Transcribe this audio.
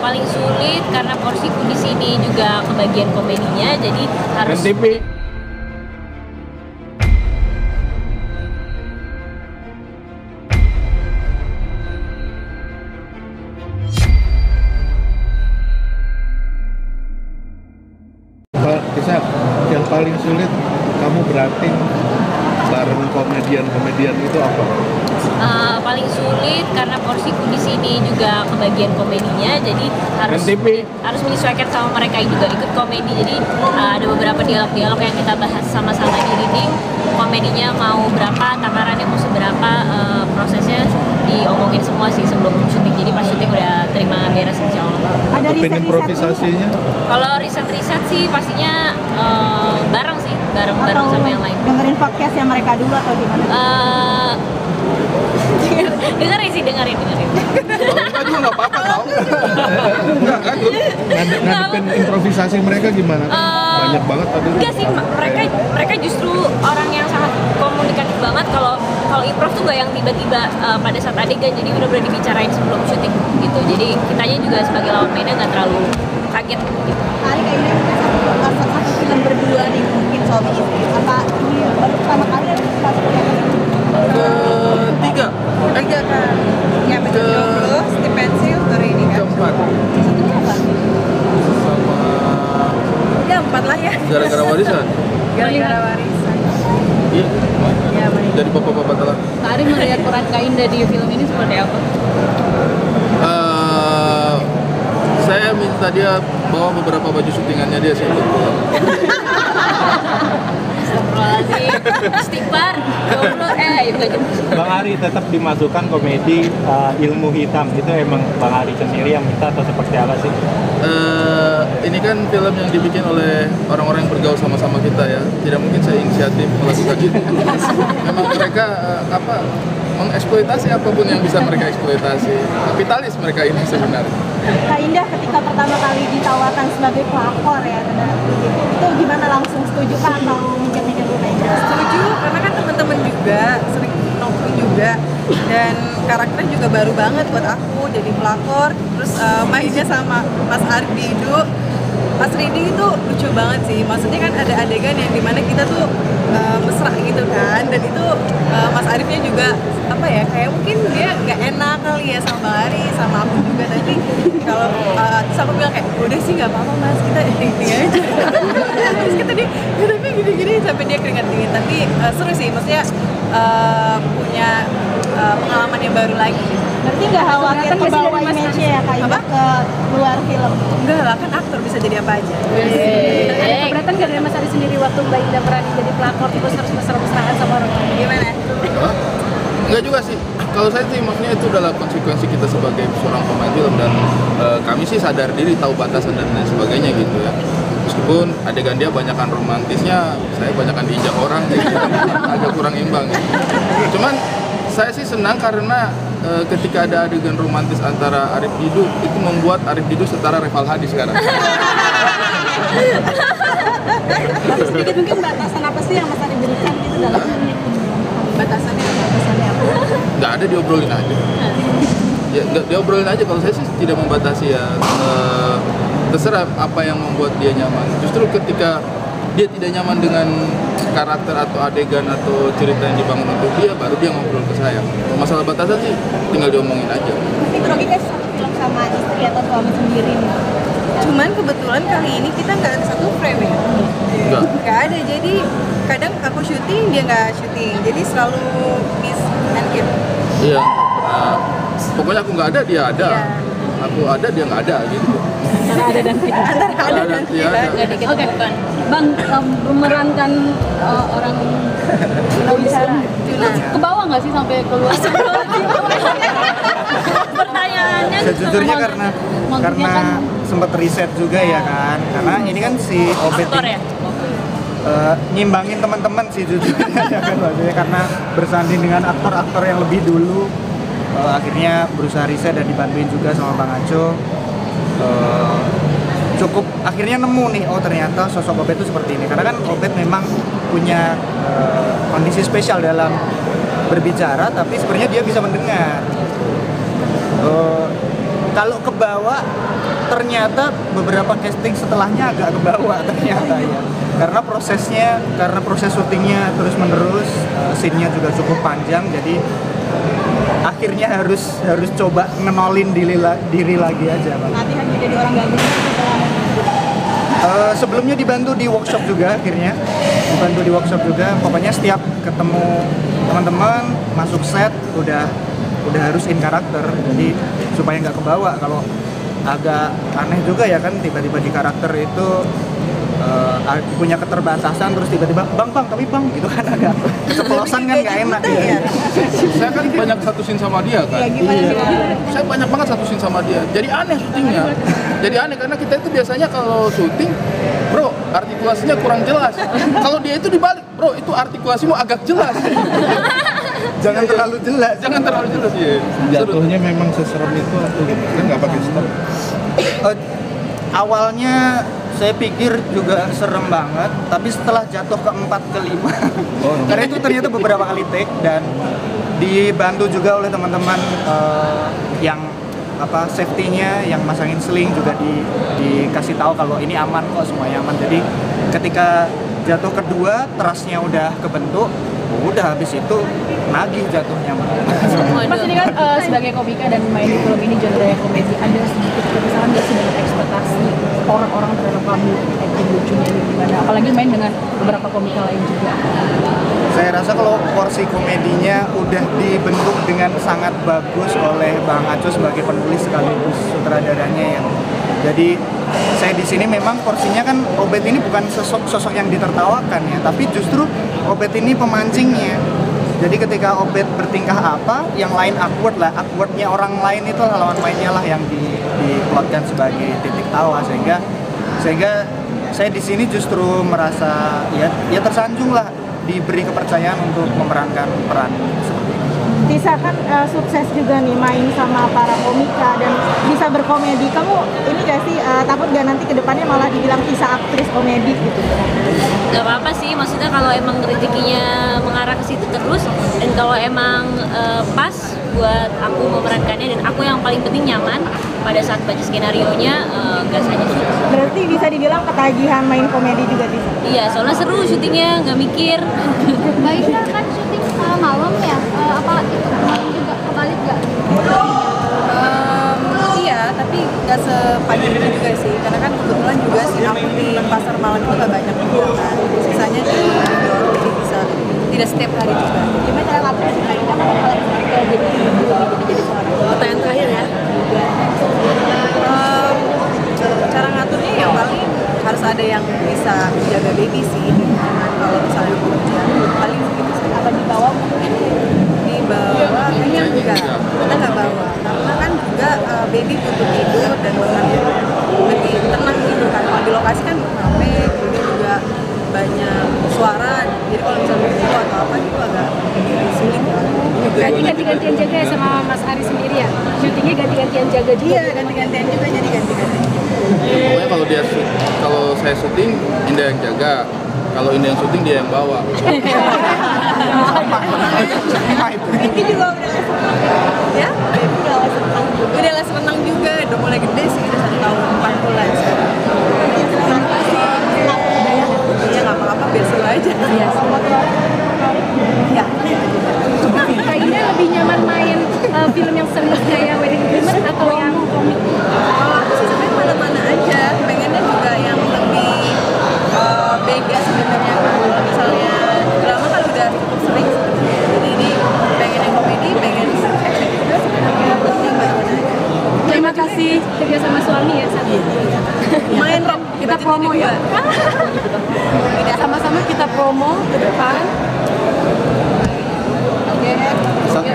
Paling sulit karena porsiku di sini juga kebagian komedinya, jadi harus Kisah yang paling sulit kamu berakting bareng komedian itu apa? paling sulit karena porsiku di sini juga kebagian komedinya, jadi harus menyesuaikan sama mereka yang juga ikut komedi. Jadi ada beberapa dialog-dialog yang kita bahas sama-sama di reading, komedinya mau berapa, takarannya mau seberapa, prosesnya diomongin semua sih sebelum syuting. Jadi pas syuting udah terima beres insya Allah. Ada improvisasinya? Kalau riset sih pastinya bareng sama yang lain. Dengerin podcast yang mereka dulu atau gimana? dengerin. Enggak juga nggak apa-apa tau. Enggak kan? Ngadepin improvisasi mereka gimana? Banyak banget tadi. Enggak sih, mereka justru orang yang sangat komunikatif banget. Kalau improv tuh gak yang tiba-tiba pada saat adegan, jadi udah dibicarain sebelum syuting gitu. Jadi kitanya juga sebagai lawan mainnya nggak terlalu kaget gitu. Kali kayaknya satu film berdua nih mungkin suami istri. Apa ini baru pertama kali ada satu Ketiga kan? Ya betul. Jomblo, Steve Pensil, baru ini kan? Keempat. Satunya apa? Sama... Ya 4 lah ya. Gara-gara warisan. Gara-gara warisan. Iya. Ya baik. Dari bapak-bapak telah. Kak Ari melihat peran Kak Indah di film ini seperti apa? Saya minta dia bawa beberapa baju syutingannya dia sih. Astagfirullahaladzim, istighfar, Bang Ari tetap dimasukkan komedi ilmu hitam, itu emang Bang Ari sendiri yang minta atau seperti apa sih? Ini kan film yang dibikin oleh orang-orang yang bergaul sama-sama kita ya. Tidak mungkin saya inisiatif melakukan itu. Memang mereka mengeksploitasi apapun yang bisa mereka eksploitasi. Kapitalis mereka ini sebenarnya. Kak Indah ketika pertama kali ditawarkan sebagai pelakor ya, itu gimana, langsung setuju kan atau mikir-mikir dulu aja? Setuju, karena kan teman-teman juga sering nongkrong juga, dan karakternya juga baru banget buat aku jadi pelakor. Terus mainnya sama Mas Ardi itu, Mas Ridi itu lucu banget sih. Maksudnya kan ada adegan yang dimana kita tuh mesra gitu kan, dan itu Mas Arifnya juga kayak mungkin dia nggak enak kali ya sama Bang Ari, sama aku juga tadi. Kalau terus aku bilang kayak udah sih nggak apa-apa Mas, kita ini aja. Terus kata dia tapi gini-gini sampai dia keringat dingin. Tapi seru sih, maksudnya punya pengalaman yang baru lagi. Berarti nggak khawatir ke bawah image-nya ya Kak Indah ke luar film? Enggak lah, kan aktor bisa jadi apa aja. Ada keberatan nggak dari Mas Ari sendiri waktu Mbak Indah berani jadi pelakor terus harus mesra-mesraan sama orang lain? Gimana? Enggak juga sih. Kalau saya sih maksudnya itu adalah konsekuensi kita sebagai seorang pemain film, dan kami sih sadar diri, tahu batasan dan lain sebagainya gitu ya. Meskipun adegan dia banyakan romantisnya, saya banyakan diinjak orang gitu. Agak kurang imbang ya. Cuman saya sih senang karena ketika ada adegan romantis antara Arif Didu, itu membuat Arif Didu setara Reval Hadi sekarang. Tapi sedikit mungkin batasan apa sih yang Mas Ari berikan gitu dalam batasannya apa? Nggak ada, diobrolin aja. Ya nggak diobrolin aja. Kalau saya sih tidak membatasi ya. Terserah apa yang membuat dia nyaman. Justru ketika dia tidak nyaman dengan karakter atau adegan atau cerita yang dibangun untuk dia, baru dia ngobrol ke saya. Masalah batasan sih tinggal diomongin aja. Tapi grogi kan satu film sama istri atau suami sendiri nih. Cuman kebetulan kali ini kita nggak ada satu frame ya. Nggak ada, jadi kadang aku syuting dia nggak syuting, jadi selalu miss and keep. Iya. Pokoknya aku nggak ada, dia ada. Iya. Aku ada, dia nggak ada gitu. Antara ada dan tidak. Antara ada dan tidak. Oke, Bang, memerankan orang Tuna. Ke bawah nggak sih sampai keluar? pertanyaannya Sejujurnya karena sempat riset juga ya kan, karena ini kan si Obet aktor ya? nyimbangin teman-teman sih jujurnya ya kan, maksudnya karena bersanding dengan aktor-aktor yang lebih dulu, akhirnya berusaha riset dan dibantuin juga sama Bang Aco. Cukup akhirnya nemu nih, oh ternyata sosok Obet itu seperti ini, karena kan Obet memang punya kondisi spesial dalam berbicara, tapi sebenarnya dia bisa mendengar. kalau ke bawah ternyata beberapa casting setelahnya agak ke bawah ternyata ya. Karena proses syutingnya terus menerus, scene-nya juga cukup panjang, jadi akhirnya harus coba ngenolin diri lagi aja, Bang. Latihan menjadi orang gabung Sebelumnya dibantu di workshop juga akhirnya. Dibantu di workshop juga. Pokoknya setiap ketemu teman-teman masuk set udah harus in karakter. Jadi supaya nggak kebawa. Kalau agak aneh juga ya kan tiba-tiba di karakter itu punya keterbatasan terus tiba-tiba bang tapi bang gitu kan agak keceplosan kan nggak enak ya. Saya kan banyak satu scene sama dia kan. Saya banyak banget satu scene sama dia. Jadi aneh syutingnya. Jadi aneh karena kita itu biasanya kalau syuting, bro artikulasinya kurang jelas. Kalau dia itu dibalik, bro itu artikulasimu agak jelas. Jangan terlalu jelas. Jangan terlalu jelas ya. Jatuhnya memang seserem itu atau kan nggak pakai stop? Awalnya saya pikir juga serem banget, tapi setelah jatuh ke 4 ke 5 karena itu ternyata beberapa kali take dan dibantu juga oleh teman-teman yang safety-nya, yang masangin sling juga dikasih tahu kalau ini aman kok, semuanya aman. Jadi ketika jatuh kedua, trust-nya udah kebentuk, udah habis itu nagih jatuhnya. Mas ini kan sebagai komika dan main di film ini genre komedi, ada sedikit keresahan nggak sih dengan ekspektasi orang-orang terhadap kamu, acting lucunya gimana? Apalagi main dengan beberapa komika lain juga. Saya rasa kalau porsi komedinya udah dibentuk dengan sangat bagus oleh Bang Aco sebagai penulis sekaligus sutradaranya ya. Jadi saya di sini memang porsinya kan Obet ini bukan sosok yang ditertawakan ya, tapi justru Obet ini pemancingnya. Jadi ketika Obet bertingkah apa, yang lain awkward lah, awkwardnya orang lain itu lawan mainnya lah yang diplotkan sebagai titik tawa, sehingga saya di sini justru merasa ya tersanjung lah, diberi kepercayaan untuk memerankan peran seperti ini. Tisa kan sukses juga nih main sama para komika dan bisa berkomedi. Kamu ini gak sih takut gak nanti kedepannya malah dibilang Tisa aktris komedi gitu? Gak apa-apa sih, maksudnya kalau emang rezekinya mengarah ke situ terus dan kalau emang pas buat aku memerankannya dan aku yang paling penting nyaman pada saat baca skenario-nya, gas aja sih. Berarti bisa dibilang ketagihan main komedi juga Tisa? Iya, soalnya seru syutingnya, nggak mikir. Baiknya kan syuting malam ya, apa itu malam juga kebalik nggak? Iya, tapi nggak sepagi itu juga sih, karena kan kebetulan juga sih aku di pasar malam itu nggak banyak juga kan, sisanya di York, jadi bisa tidak setiap hari juga. Gimana cara ngatur sih kalau jadi seorang? Pertanyaan terakhir ya. Cara ngaturnya ya paling harus ada yang bisa jaga baby sih, cuman kalau misalnya aku kerja paling segitu sih. Apa dibawa? Dibawa kayaknya enggak, kita nggak bawa karena kan juga baby butuh tidur dan makan ya lebih tenang gitu kan. Kalau di lokasi kan rame, kemudian juga banyak suara, jadi kalau misalnya buku atau apa gitu agak sulit. Berarti ganti-gantian jaga ya sama Mas Ari sendiri ya? Syutingnya ganti-gantian jaga juga? Iya, ganti-gantian juga, jadi ganti-gantian. Pokoknya kalau saya syuting, Indah yang jaga. Kalau Indah yang syuting, dia yang bawa. Ini juga udah les renang. Ya? Baby udah les renang juga. Udah les renang juga, udah mulai gede sih, udah 1 tahun 4 bulan sekarang. Ya nggak apa-apa, biasa aja. Iya. Ya. Kak Indah lebih nyaman main film yang serius kayak Wedding Agreement atau yang komik? Kalau aku sih sebenarnya mana-mana aja, pengennya juga yang lebih bega sebenarnya kan. Kalau misalnya drama kan udah cukup sering sebenarnya, jadi ini pengen yang komedi, pengen action juga sebenarnya, penting mana-mana aja. Terima kasih kerja sama suami ya saat ini. Lumayan Rob, Kita promo ya. Sama-sama kita promo ke depan. Oke.